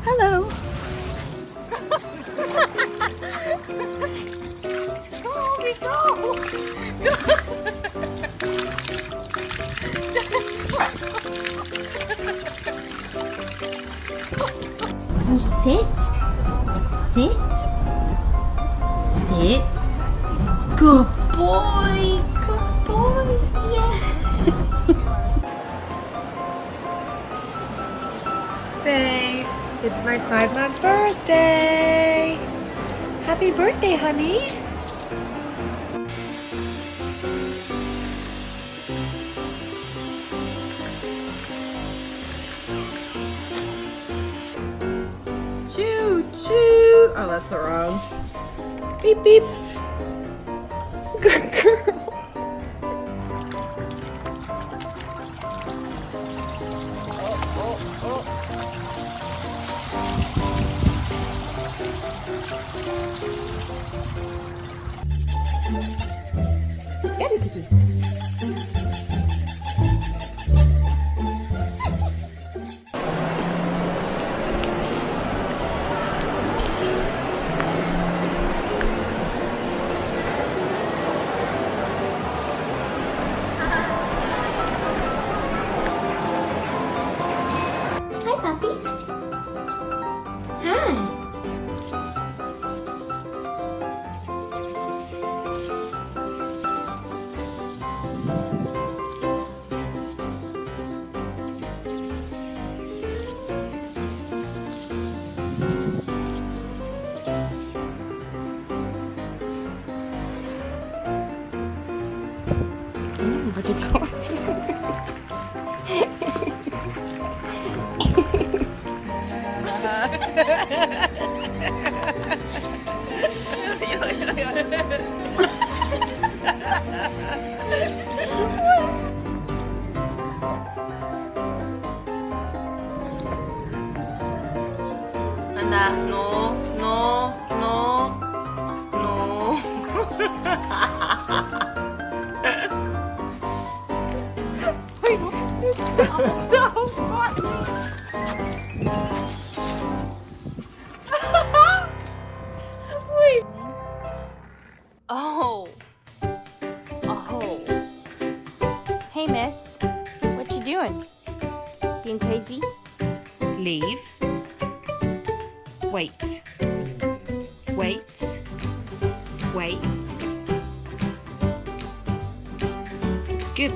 Hello. You sit. Sit. Sit. Good boy. Good boy. Yes. Say, it's my 5-month birthday. Happy birthday, honey. Choo choo. Oh, that's the wrong. Beep beep. Good girl. Get it, Kiki. Hi, puppy. Hi. Look at yours. Anda, no, no, no, no. So funny. Wait. Oh. Oh. Hey, miss. What you doing? Being crazy? Leave. Wait. Wait. Wait. Good.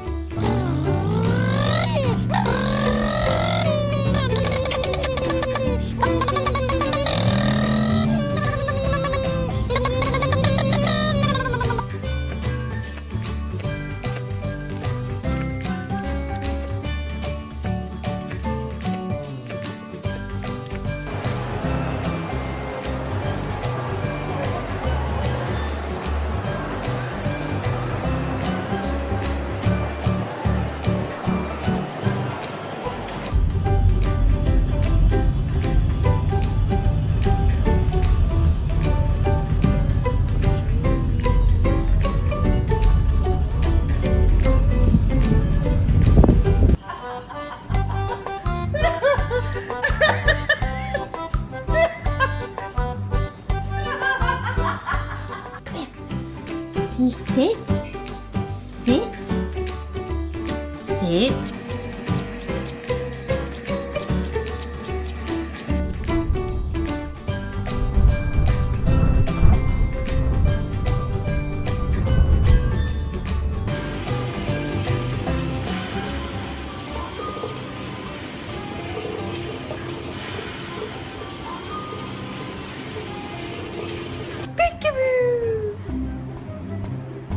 Can you sit? Sit. Sit. Peekaboo!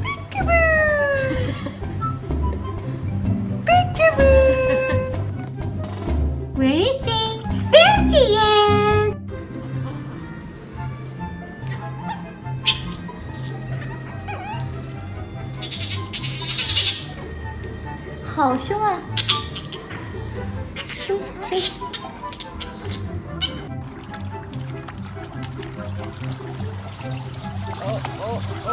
Peekaboo! Peekaboo! Where is he? There he is! 好凶啊！凶凶！哦哦哦！